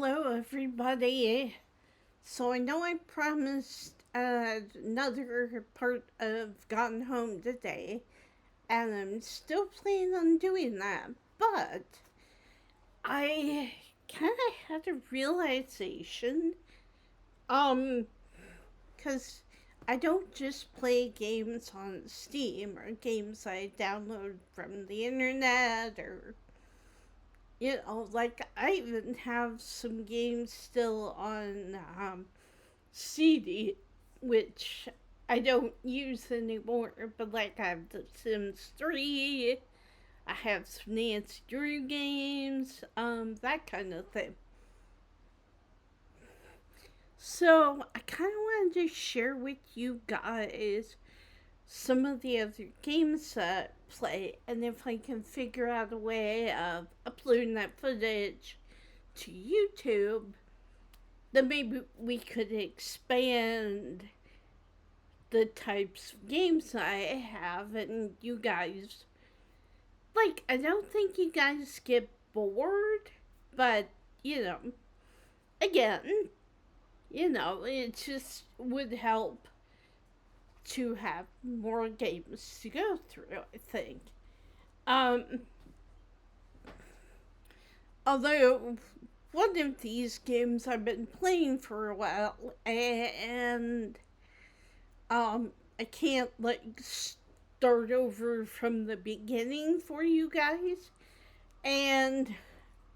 Hello, everybody. So I know I promised another part of Gone Home today, and I'm still planning on doing that, but I kind of had a realization, um, because I don't just play games on Steam or games I download from the internet or like I even have some games still on CD, which I don't use anymore. But like I have The Sims 3, I have some Nancy Drew games, that kind of thing. So I kind of wanted to share with you guys some of the other games that I play, and if I can figure out a way of uploading that footage to YouTube, then maybe we could expand the types of games I have, and you guys, like, I don't think you guys get bored, but, you know, again, it just would help to have more games to go through, I think. Um, Although, one of these games I've been playing for a while, and I can't like start over from the beginning for you guys. And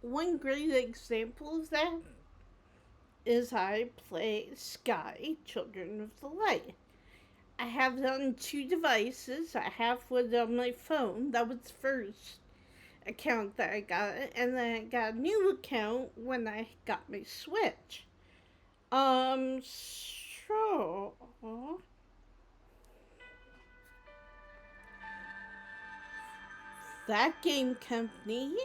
one great example of that is I play Sky Children of the Light. I have it on two devices. I have one on my phone. That was the first account that I got, and then I got a new account when I got my Switch. So that game company,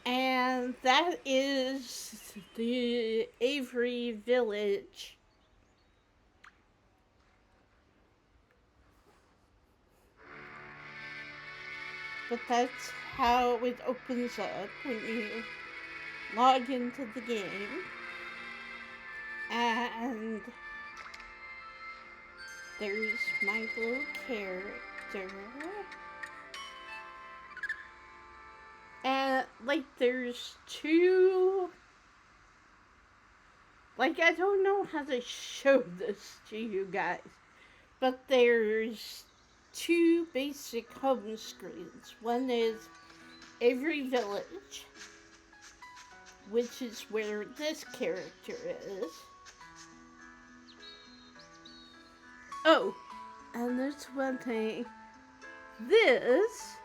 and that is the Avery Village. But that's how it opens up when you log into the game. And there's my little character. And like there's two, like I don't know how to show this to you guys, but there's two basic home screens. One is Avery Village, which is where this character is. Oh, and there's one thing. This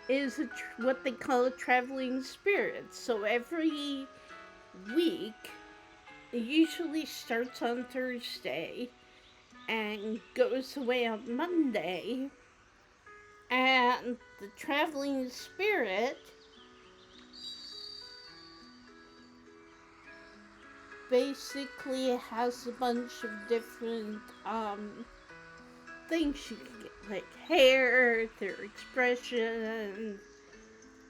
is what they call a traveling spirit. So every week, it usually starts on Thursday and goes away on Monday. And the traveling spirit basically has a bunch of different things you can get, like hair, their expression.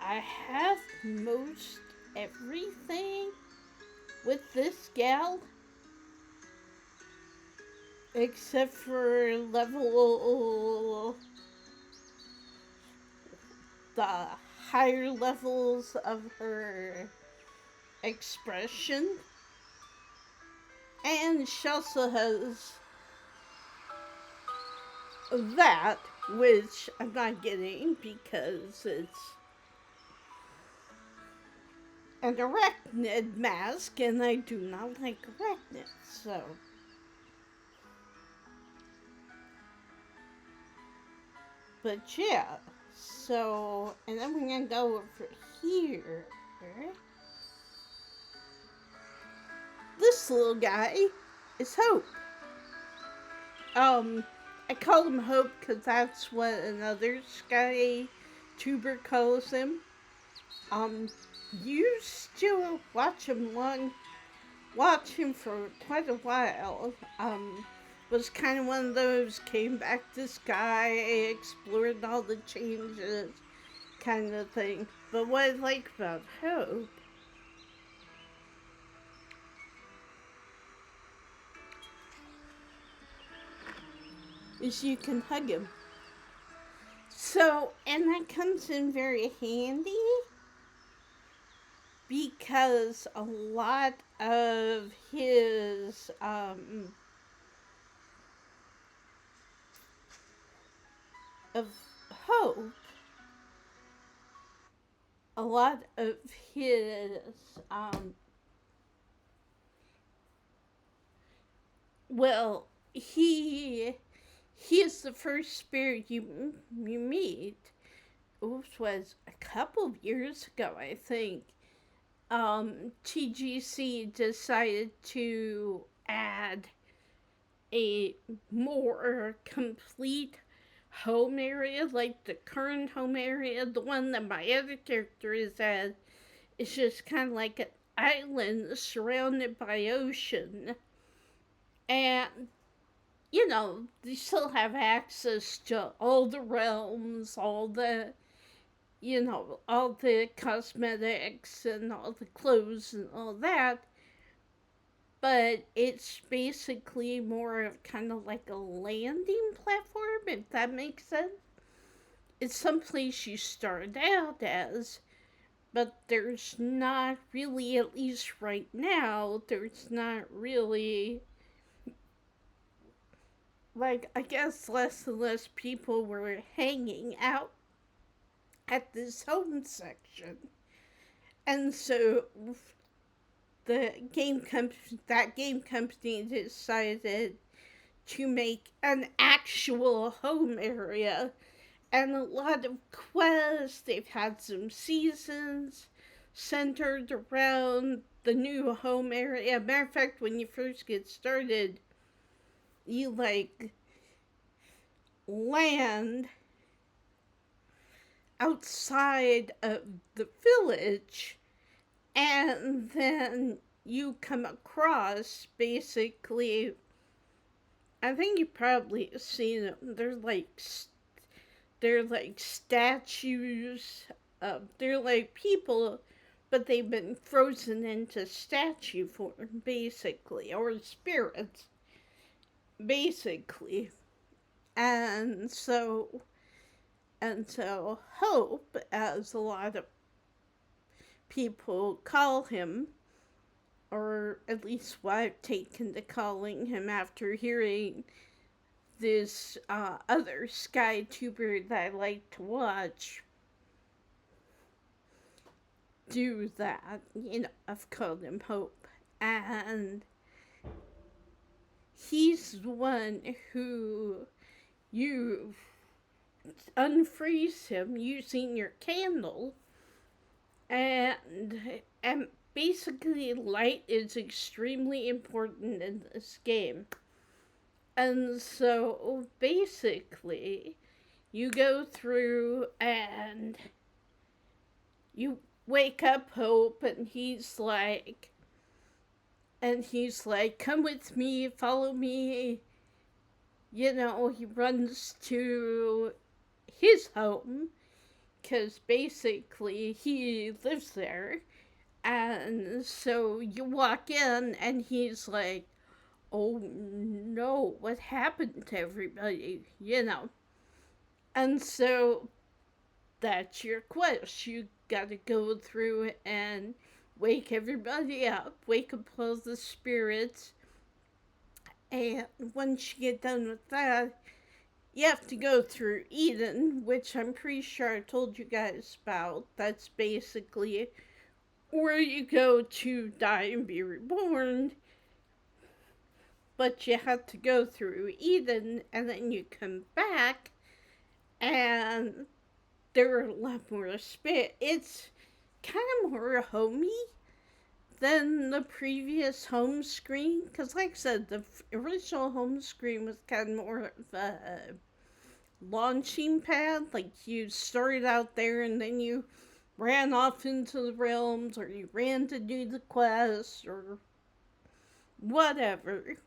I have most everything with this gal, except for level the higher levels of her expression. And she also has that, which I'm not getting because it's an arachnid mask, and I do not like arachnids, so. But yeah, so, and then we're gonna go over here. This little guy is Hope. I call him Hope because that's what another Sky tuber calls him. Um, used to watch him for quite a while. Was kind of one of those came back to Sky, explored all the changes kind of thing. But what I like about Hope is you can hug him. So, and that comes in very handy because a lot of Hope, a lot of his um, well, he is the first spirit you meet. Which was a couple of years ago, I think. TGC decided to add a more complete home area, like the current home area, the one that my other character is at. It's just kind of like an island surrounded by ocean. And, you know, they still have access to all the realms, all the cosmetics and all the clothes and all that. But it's basically more of kind of like a landing platform, if that makes sense. It's someplace you start out as, but there's not really, at least right now, there's not really, like, I guess less and less people were hanging out at this home section. And so that game company decided to make an actual home area and a lot of quests. They've had some seasons centered around the new home area. Matter of fact, when you first get started, you like land outside of the village, and then you come across basically, I think you probably seen them. They're like statues. They're like people, but they've been frozen into statue form, basically, or spirits, basically. And so, Hope, as a lot of people call him, or at least what I've taken to calling him after hearing this other SkyTuber that I like to watch do that. I've called him Hope. And he's the one who you unfreeze him using your candle. And basically, light is extremely important in this game. And so basically, you go through and you wake up Hope, and he's like, come with me, follow me. He runs to his home because basically he lives there. And so you walk in, and he's like, oh no, what happened to everybody? And so that's your quest. You gotta go through and wake everybody up, wake up all the spirits. And once you get done with that, you have to go through Eden, which I'm pretty sure I told you guys about. That's basically where you go to die and be reborn. But you have to go through Eden, and then you come back, and there are a lot more spirits. It's kind of more homey than the previous home screen, because like I said, the original home screen was kind of more of a launching pad. Like, you started out there and then you ran off into the realms, or you ran to do the quest, or whatever.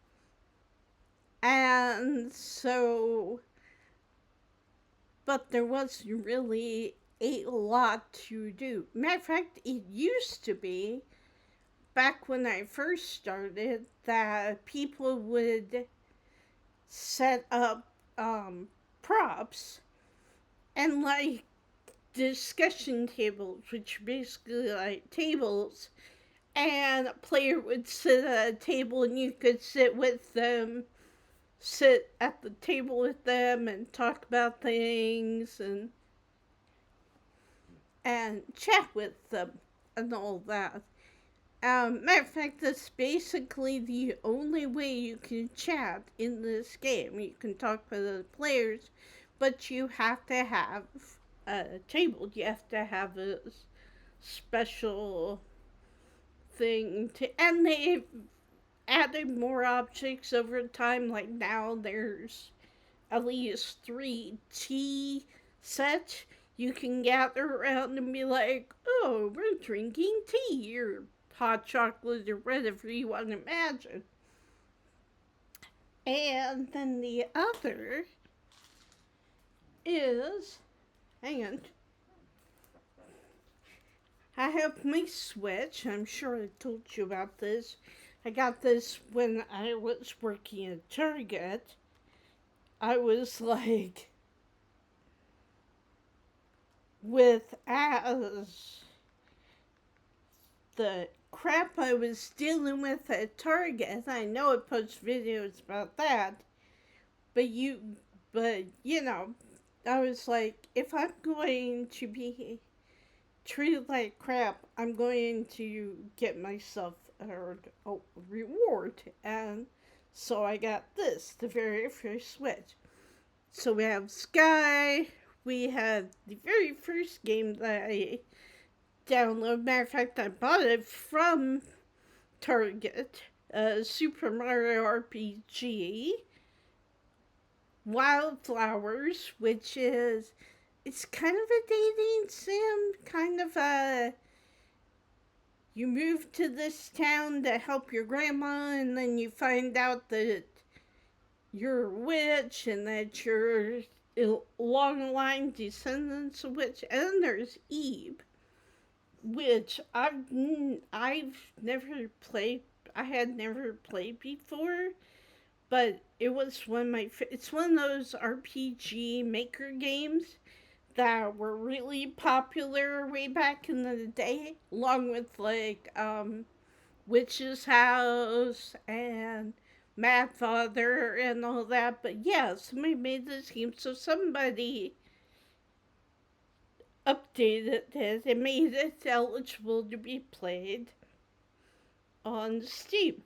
And so, but there wasn't really a lot to do. Matter of fact, it used to be back when I first started that people would set up props and like discussion tables, which are basically like tables, and a player would sit at a table and you could sit at the table with them and talk about things and chat with them and all that. Matter of fact, that's basically the only way you can chat in this game. You can talk with other players, but you have to have a table. You have to have a special thing to, and they've added more objects over time. Like now, there's at least 3 tea sets you can gather around and be like, oh, we're drinking tea or hot chocolate or whatever you want to imagine. And then the other is, hang on, I have my Switch. I'm sure I told you about this. I got this when I was working at Target. I was like, with as the crap I was dealing with at Target, I know I post videos about that, but you know, I was like, if I'm going to be treated like crap, I'm going to get myself a reward, and so I got this, the very first Switch. So we have Sky, we have the very first game that I downloaded. Matter of fact, I bought it from Target, Super Mario RPG, Wildflowers, which is, it's kind of a dating sim, kind of a, you move to this town to help your grandma, and then you find out that you're a witch and that you're long line descendants of witch. And then there's Eve, which I've never played. I had never played before, but it was one of my. It's one of those RPG maker games that were really popular way back in the day, along with like Witch's House and Mad Father and all that. But yeah, somebody made this game, so somebody updated it and made it eligible to be played on Steam.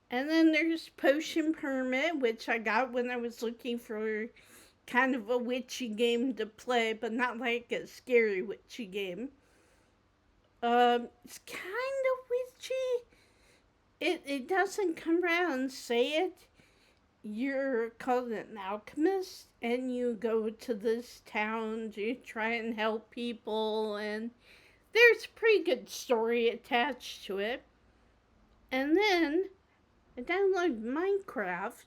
And then there's Potion Permit, which I got when I was looking for kind of a witchy game to play, but not like a scary witchy game. It's kind of witchy. It doesn't come around and say it. You're called an alchemist, and you go to this town to try and help people, and there's a pretty good story attached to it. And then I downloaded Minecraft.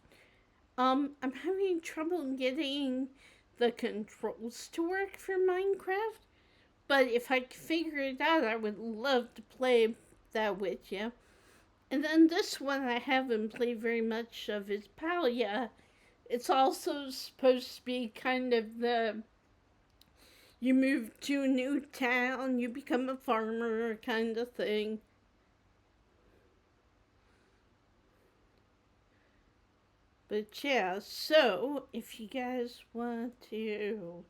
I'm having trouble getting the controls to work for Minecraft, but if I could figure it out, I would love to play that with you. And then this one I haven't played very much of is Palia. It's also supposed to be kind of the, you move to a new town, you become a farmer kind of thing. But yeah, so if you guys want to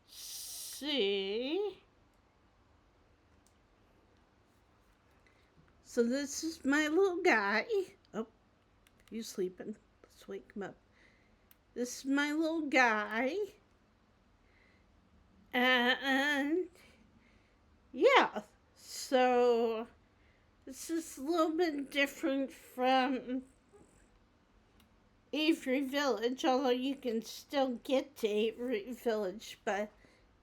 see. So this is my little guy. Oh, he's sleeping. Let's wake him up. This is my little guy. And yeah, so this is a little bit different from Avery Village, although you can still get to Avery Village, but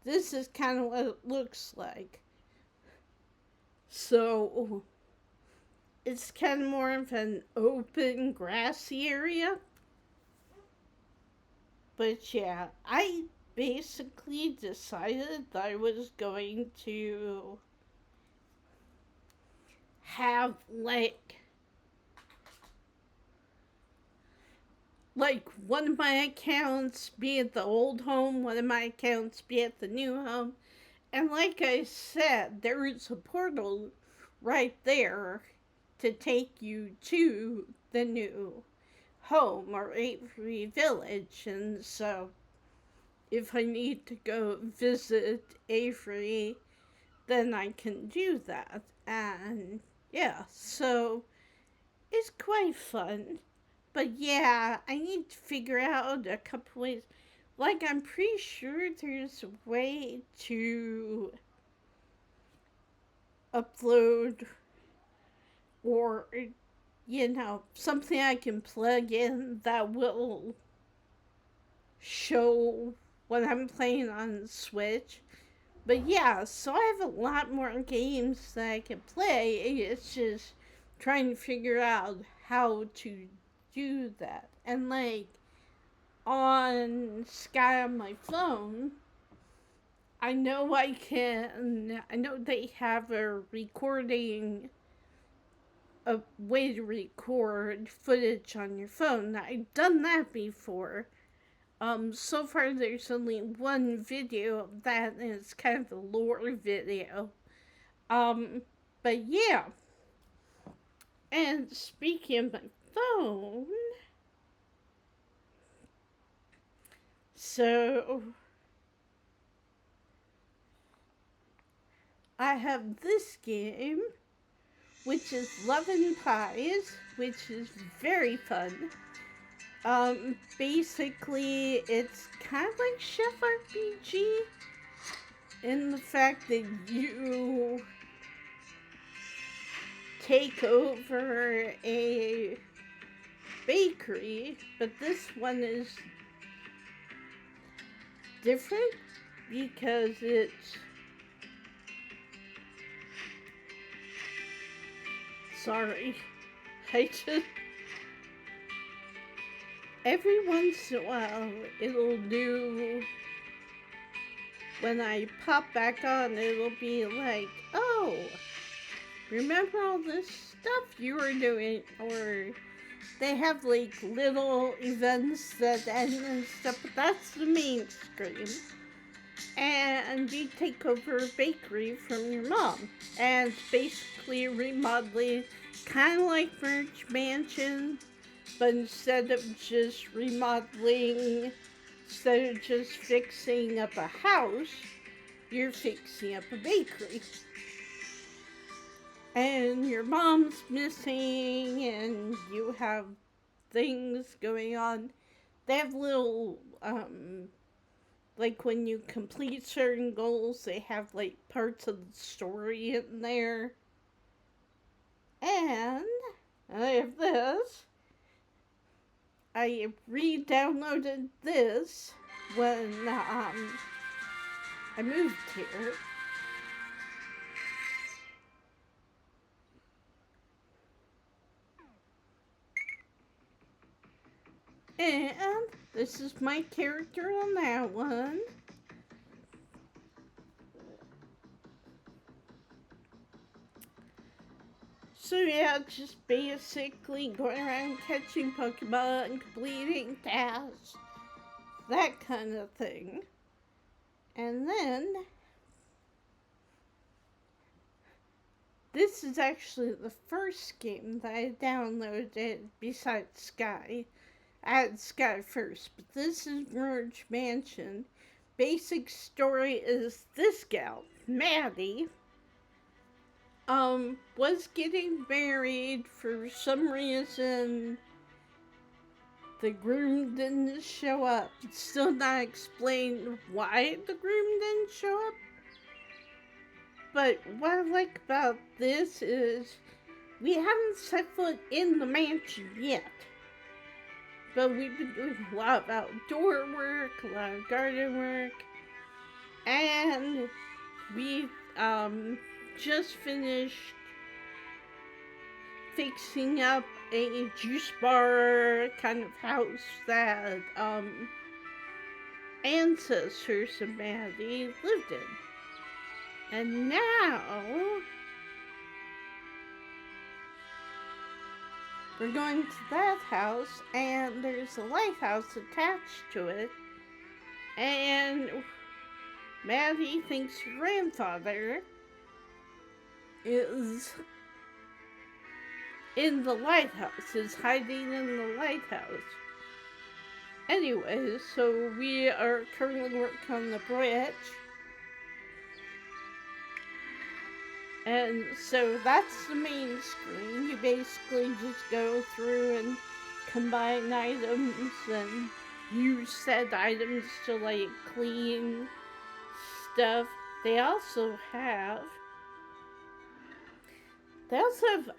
this is kind of what it looks like. So it's kind of more of an open, grassy area. But yeah, I basically decided that I was going to have like one of my accounts be at the old home, one of my accounts be at the new home. And like I said, there is a portal right there to take you to the new home or Avery Village. And so if I need to go visit Avery, then I can do that. And yeah, so it's quite fun. But yeah, I need to figure out a couple ways. Like, I'm pretty sure there's a way to upload or, something I can plug in that will show what I'm playing on Switch. But yeah, so I have a lot more games that I can play. It's just trying to figure out how to do that. And like on Sky on my phone, I know they have a way to record footage on your phone. I've done that before. So far there's only one video of that, and it's kind of a lore video. Um, but yeah. And speaking of my phone, so I have this game, which is Love and Pies, which is very fun. Basically, it's kind of like Chef RPG in the fact that you take over a bakery, but this one is different because it's sorry. I just every once in a while it'll do when I pop back on, it'll be like, oh, remember all this stuff you were doing? Or they have like little events that end and stuff, but that's the main screen. And you take over a bakery from your mom. And it's basically remodeling, kind of like Merch Mansion, but instead of just fixing up a house, you're fixing up a bakery. And your mom's missing, and you have things going on. They have little, like when you complete certain goals, they have like parts of the story in there. And I have this. I re-downloaded this when I moved here. And this is my character on that one. So yeah, just basically going around catching Pokemon, completing tasks, that kind of thing. And then this is actually the first game that I downloaded besides Sky. I had Sky first, but this is Merge Mansion. Basic story is this gal, Maddie, was getting married. For some reason the groom didn't show up. It's still not explained why the groom didn't show up. But what I like about this is we haven't set foot in the mansion yet. But we've been doing a lot of outdoor work, a lot of garden work, and we just finished fixing up a juice bar kind of house that ancestors of Maddie lived in. And now we're going to that house, and there's a lighthouse attached to it. And Maddie thinks her grandfather is in the lighthouse, is hiding in the lighthouse. Anyway, so we are currently working on the bridge. And so that's the main screen. You basically just go through and combine items and use said items to like clean stuff. They also have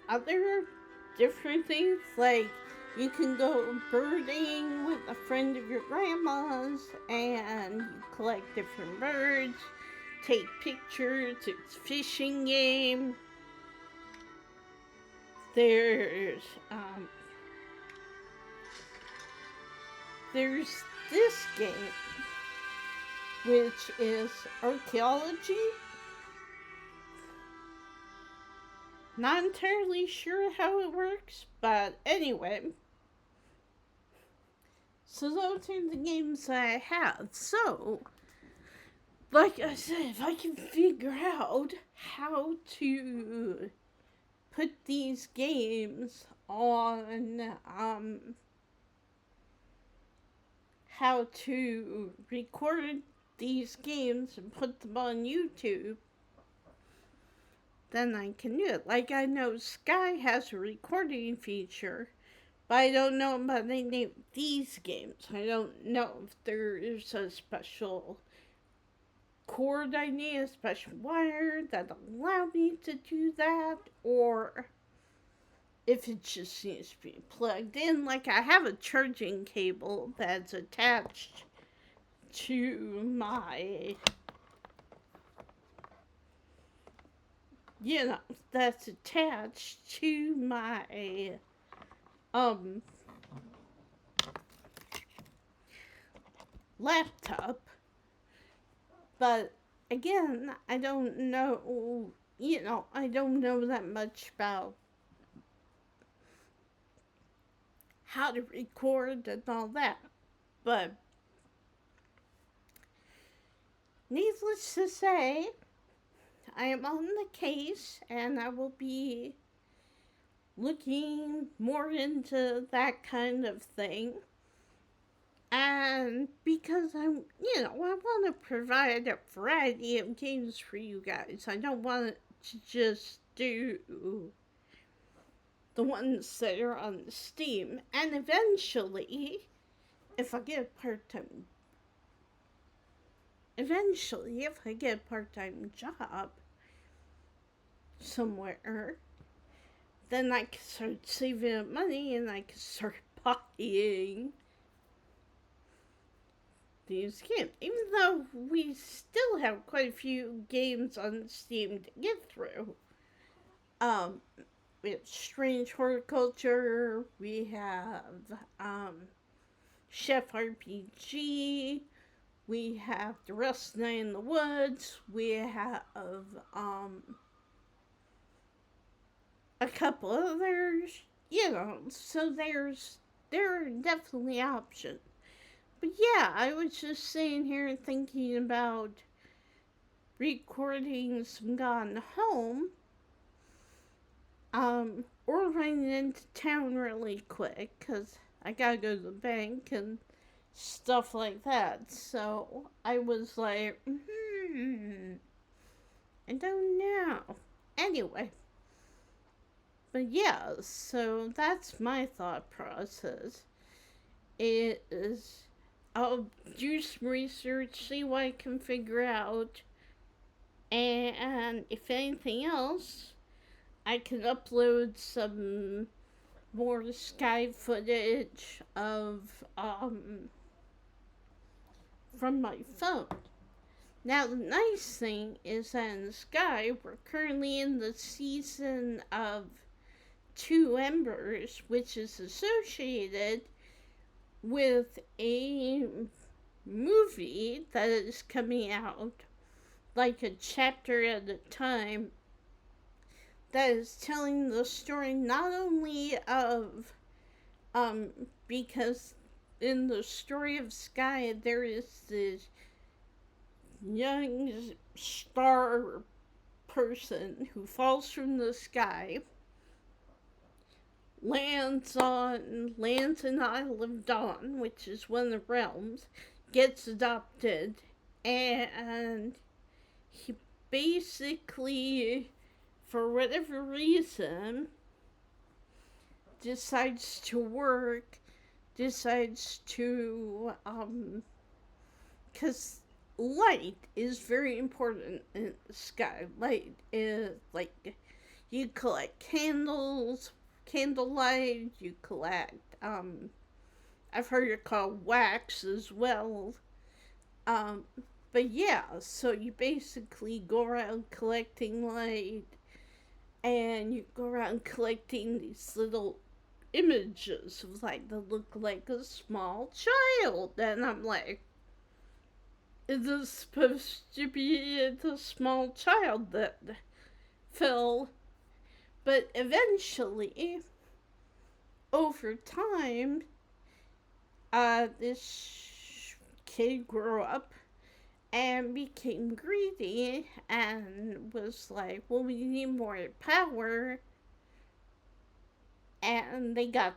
other different things, like you can go birding with a friend of your grandma's and you collect different birds, take pictures, it's a fishing game. There's this game, which is archaeology. Not entirely sure how it works, but anyway. So those are the games I have. So, like I said, if I can figure out how to put these games on, how to record these games and put them on YouTube, then I can do it. Like, I know Sky has a recording feature, but I don't know about any of these games. I don't know if there is a special cord I need, a special wire that allow me to do that, or if it just needs to be plugged in. Like, I have a charging cable that's attached to my, that's attached to my, laptop. But again, I don't know, I don't know that much about how to record and all that. But needless to say, I am on the case, and I will be looking more into that kind of thing. And because I want to provide a variety of games for you guys. I don't want to just do the ones that are on Steam. And eventually, if I get a part-time job somewhere, then I can start saving up money and I can start buying these games. Even though we still have quite a few games on Steam to get through. We have Strange Horticulture, we have Chef RPG, we have The Rust Night in the Woods, we have a couple others, so there are definitely options. But yeah, I was just sitting here thinking about recording some Gone Home, or running into town really quick, because I gotta go to the bank and stuff like that. So I was like, I don't know. Anyway. But yeah, so that's my thought process. I'll do some research, see what I can figure out, and if anything else, I can upload some more Sky footage of, from my phone. Now, the nice thing is that in Sky, we're currently in the season of Two Embers, which is associated with a movie that is coming out like a chapter at a time that is telling the story not only of um because in the story of Sky there is this young star person who falls from the sky, lands in the Isle of Dawn, which is one of the realms, gets adopted, and he basically, for whatever reason, decides to work, decides to, because light is very important in the sky. Light is like, you collect candles, candlelight, you collect, I've heard it called wax as well. Um, but yeah, so you basically go around collecting light, and you go around collecting these little images of light that look like a small child. And I'm like, is this supposed to be the small child that fell? But eventually, over time, this kid grew up and became greedy and was like, well, we need more power. And he got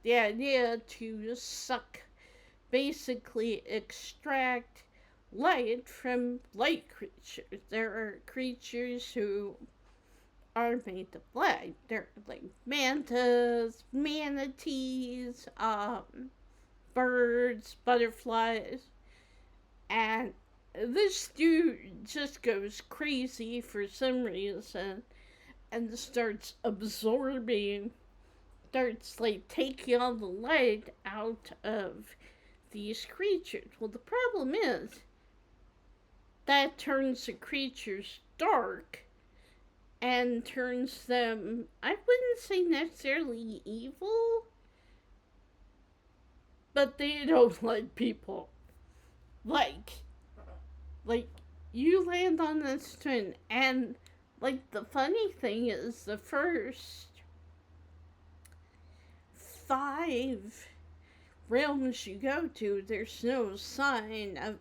the idea to suck, basically extract light from light creatures. There are creatures who are made of light. They're like mantas, manatees, birds, butterflies, and this dude just goes crazy for some reason and starts like taking all the light out of these creatures. Well, the problem is that turns the creatures dark and turns them, I wouldn't say necessarily evil, but they don't like people. Like, like you land on this twin, and like the funny thing is, the first 5 realms you go to, there's no sign of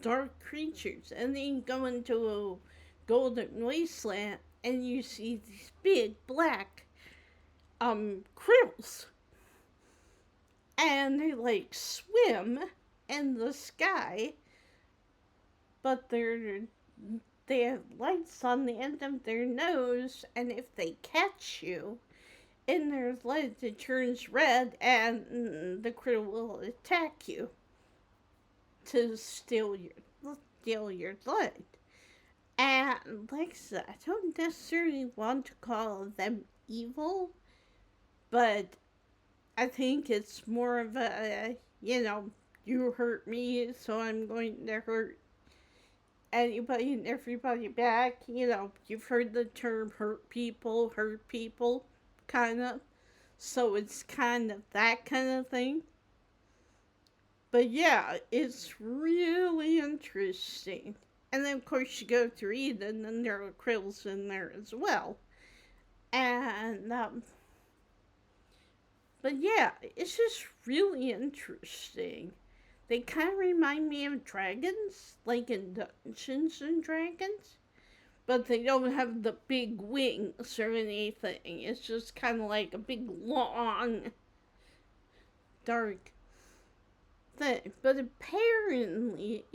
dark creatures, and then you go into a golden wasteland and you see these big black krill, and they like swim in the sky, but they have lights on the end of their nose, and if they catch you in their light, it turns red, and the krill will attack you to steal your light. And like I said, I don't necessarily want to call them evil, but I think it's more of a, you hurt me, so I'm going to hurt anybody and everybody back. You've heard the term hurt people, kind of. So it's kind of that kind of thing. But yeah, it's really interesting. And then, of course, you go through Eden, and there are krills in there as well. And, but yeah, it's just really interesting. They kind of remind me of dragons, like in Dungeons and Dragons, but they don't have the big wings or anything. It's just kind of like a big, long, dark thing. But apparently,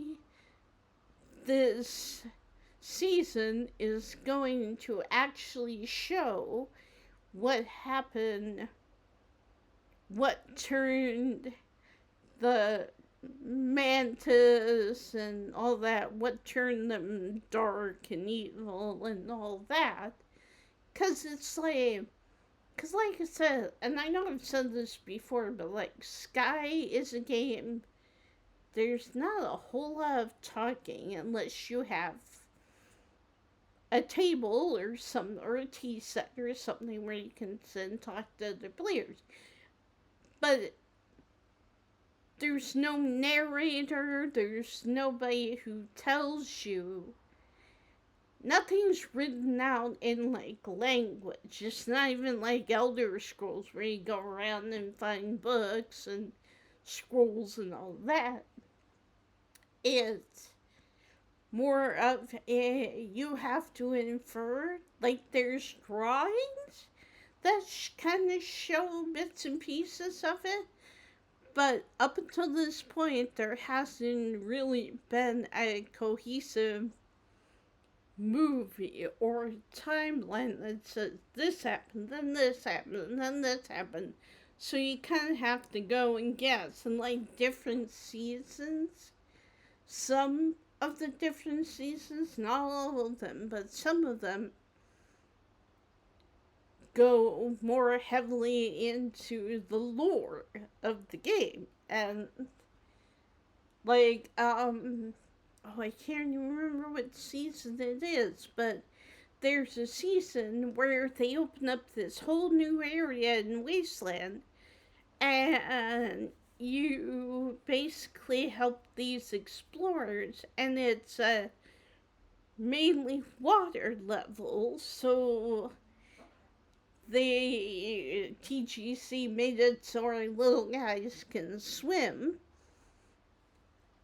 this season is going to actually show what happened, what turned the mantis and all that, what turned them dark and evil and all that. Because like I said, and I know I've said this before, but like Sky is a game, there's not a whole lot of talking unless you have a table or a tea set or something where you can sit and talk to other players. But There's no narrator, there's nobody who tells you. Nothing's written out in like language. It's not even like Elder Scrolls where you go around and find books and scrolls and all that. It's more of you have to infer. Like there's drawings that kind of show bits and pieces of it, but up until this point, there hasn't really been a cohesive movie or timeline that says this happened, then this happened, and then this happened. So you kind of have to go and guess. And like different seasons, some of the different seasons, not all of them, but some of them go more heavily into the lore of the game. And like, I can't even remember what season it is, but there's a season where they open up this whole new area in Wasteland, and you basically help these explorers, and it's mainly water level, so the TGC made it so our little guys can swim.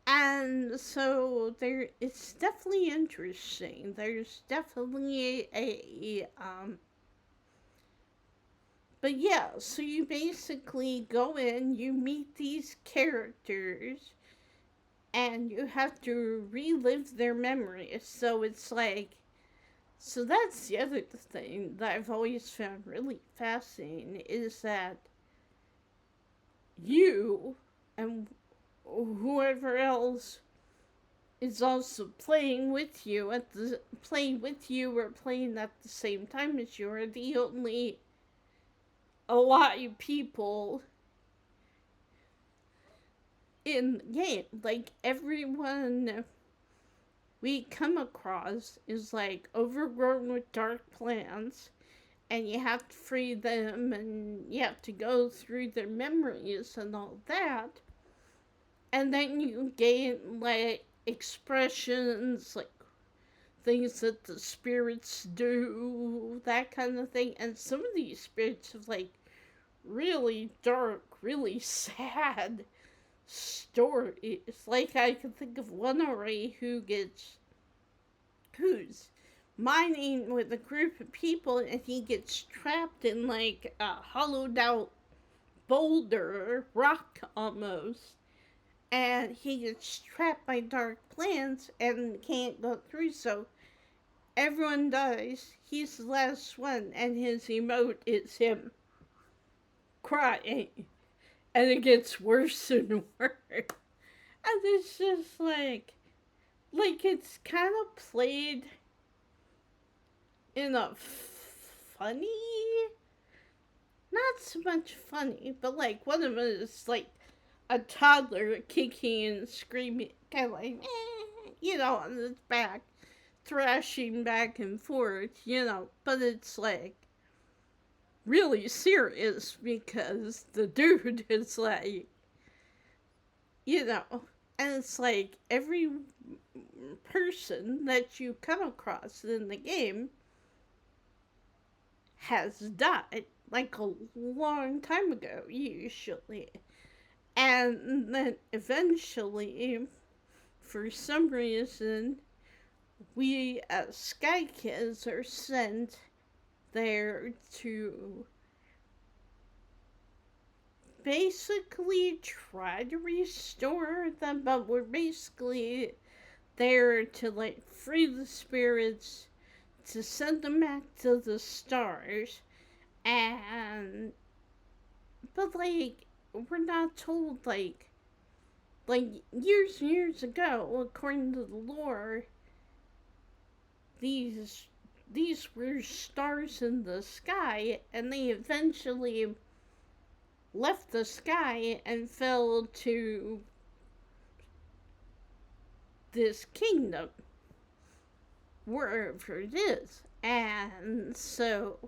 And so it's definitely interesting. There's definitely but yeah, so you basically go in, you meet these characters, and you have to relive their memories. So it's like, so that's the other thing that I've always found really fascinating, is that you and whoever else is also playing with you or playing at the same time as you are the only alive people in the game. Like everyone we come across is like overgrown with dark plants, and you have to free them, and you have to go through their memories and all that. And then you gain like expressions, like things that the spirits do, that kind of thing. And some of these spirits have like really dark, really sad stories. Like I can think of one already who's mining with a group of people, and he gets trapped in like a hollowed out boulder, rock almost, and he gets trapped by dark plants and can't go through, so everyone dies. He's the last one, and his emote is him crying, and it gets worse and worse. And it's just like it's kind of played in a funny, not so much funny, but like one of them is like a toddler kicking and screaming, kind of like, on its back, thrashing back and forth, but it's like really serious because the dude is like, and it's like every person that you come across in the game has died like a long time ago, usually. And then eventually, for some reason, we as Sky Kids are sent there to basically try to restore them, but we're basically there to like free the spirits, to send them back to the stars, but like we're not told like years and years ago, according to the lore, these were stars in the sky, and they eventually left the sky and fell to this kingdom, wherever it is. And so,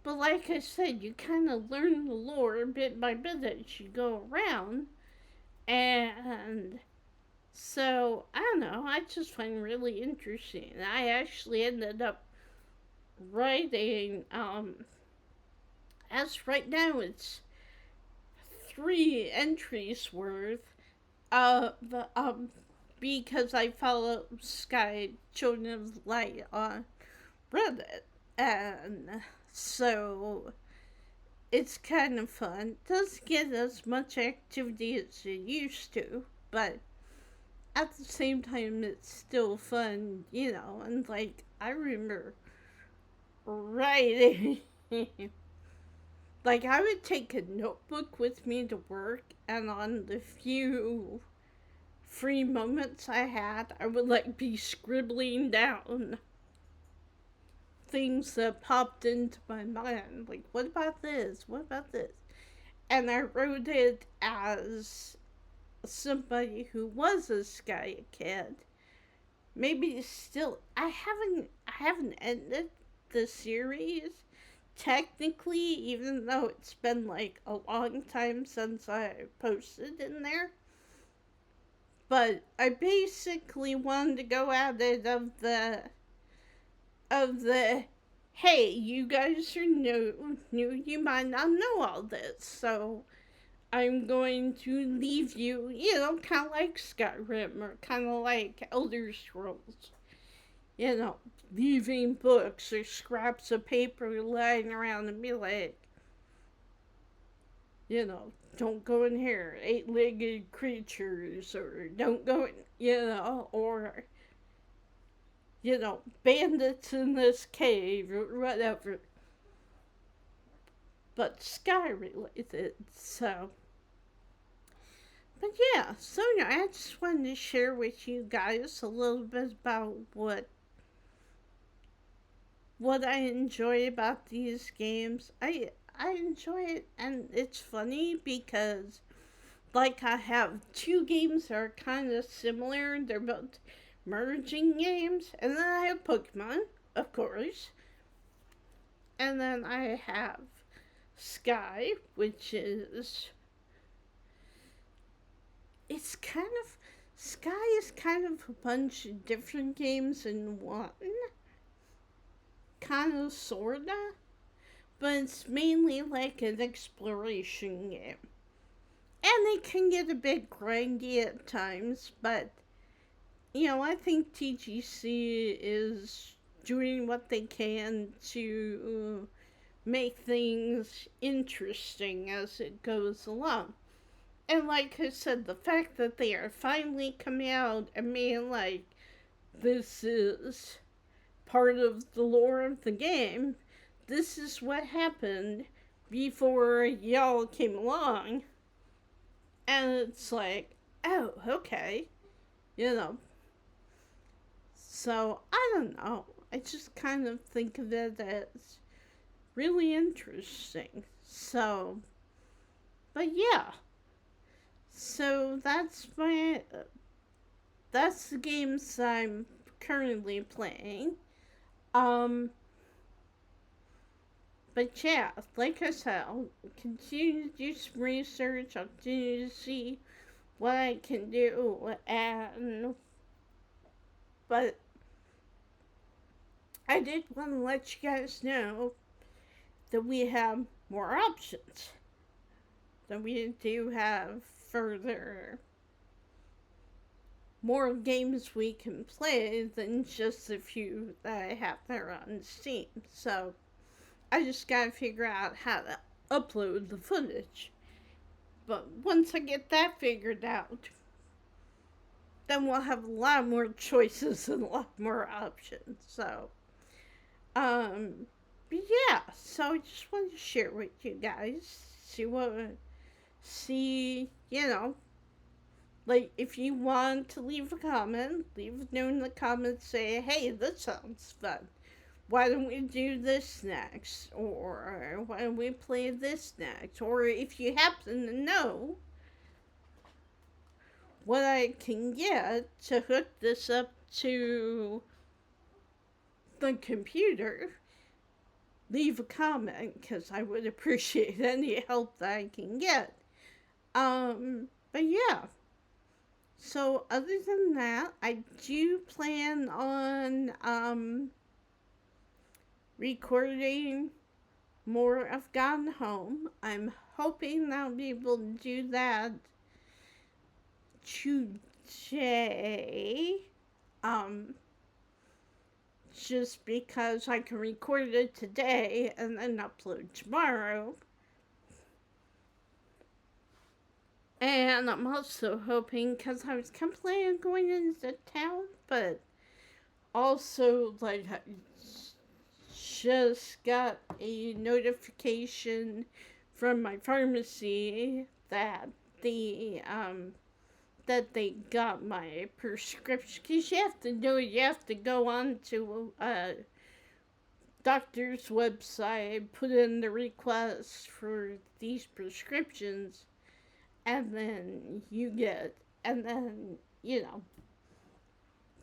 but like I said, you kind of learn the lore bit by bit as you go around. And so, I don't know, I just find it really interesting. I actually ended up writing, as right now it's 3 entries worth of, because I follow Sky Children of Light on Reddit. And so it's kind of fun. It doesn't get as much activity as it used to, but at the same time, it's still fun, and like, I remember writing. Like, I would take a notebook with me to work, and on the few free moments I had, I would like be scribbling down things that popped into my mind. Like, what about this? What about this? And I wrote it as somebody who was a Sky kid. Maybe still, I haven't ended the series technically, even though it's been like a long time since I posted in there. But I basically wanted to go at it of the hey, you guys are new, you might not know all this, so I'm going to leave you, kind of like Skyrim or kind of like Elder Scrolls, you know, leaving books or scraps of paper lying around and be like, don't go in here, 8-legged creatures, or don't go in, or, bandits in this cave, or whatever. But Sky related, so. But yeah, so I just wanted to share with you guys a little bit about what I enjoy about these games. I enjoy it, and it's funny because like I have 2 games that are kind of similar. They're both merging games, and then I have Pokemon, of course, and then I have Sky, which is it's kind of Sky is kind of a bunch of different games in one, kind of sorta, but it's mainly like an exploration game. And they can get a bit grindy at times, but I think TGC is doing what they can to make things interesting as it goes along. And like I said, the fact that they are finally coming out and being like, this is part of the lore of the game, this is what happened before y'all came along. And it's like, oh, okay, you know. So, I don't know. I just kind of think of it as really interesting. So, but yeah. So that's the games I'm currently playing. Um, but yeah, like I said, I'll continue to do some research. I'll continue to see what I can do, and but I did want to let you guys know that we have more options. That we do have further more games we can play than just the few that I have there on Steam. So I just gotta figure out how to upload the footage. But once I get that figured out, then we'll have a lot more choices and a lot more options. So, but yeah, so I just wanted to share with you guys. See, like if you want to leave a comment, leave a note in the comments, say, hey, this sounds fun. Why don't we do this next? Or why don't we play this next? Or if you happen to know what I can get to hook this up to the computer, leave a comment because I would appreciate any help that I can get. But yeah, so other than that, I do plan on recording more of Gone Home. I'm hoping I'll be able to do that today. Um, just because I can record it today and then upload tomorrow. And I'm also hoping, because I was kind of planning on going into town, but also, like, I just got a notification from my pharmacy that the, that they got my prescription. Because you have to do it, you have to go on to a doctor's website, put in the request for these prescriptions, and then you get, and then,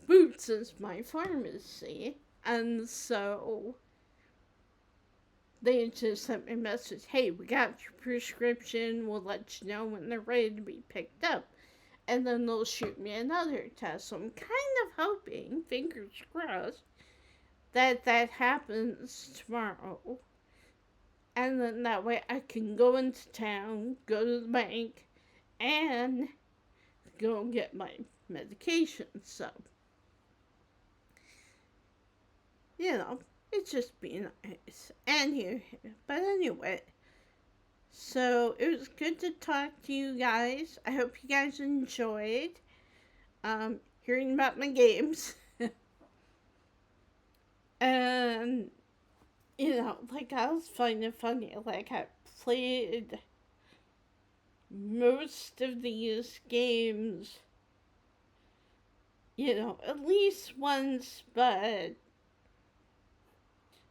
Boots is my pharmacy. And so they just sent me a message, hey, we got your prescription, we'll let you know when they're ready to be picked up. And then they'll shoot me another test. So I'm kind of hoping, fingers crossed, that that happens tomorrow. And then that way I can go into town, go to the bank, and go and get my medication. So, it's just being nice. But anyway, so it was good to talk to you guys. I hope you guys enjoyed hearing about my games. And, like I was finding it funny. Like I played most of these games, at least once, but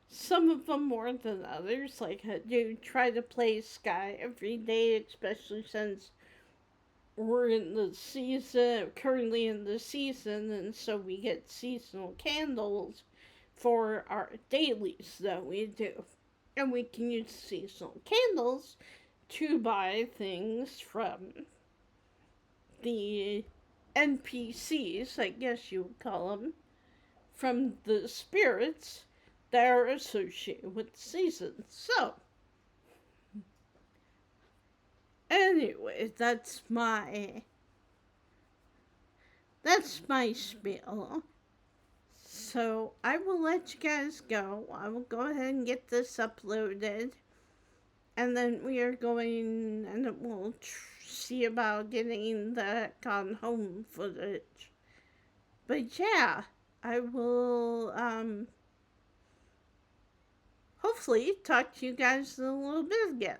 some of them more than others. Like I do try to play Sky every day, especially since we're in the season, currently in the season, and so we get seasonal candles for our dailies that we do. And we can use seasonal candles to buy things from the NPCs, I guess you would call them, from the spirits that are associated with the season. So, anyway, that's my spiel. So I will let you guys go. I will go ahead and get this uploaded, and then we are going, and we'll see about getting the Gone Home footage. But yeah, I will hopefully talk to you guys in a little bit again.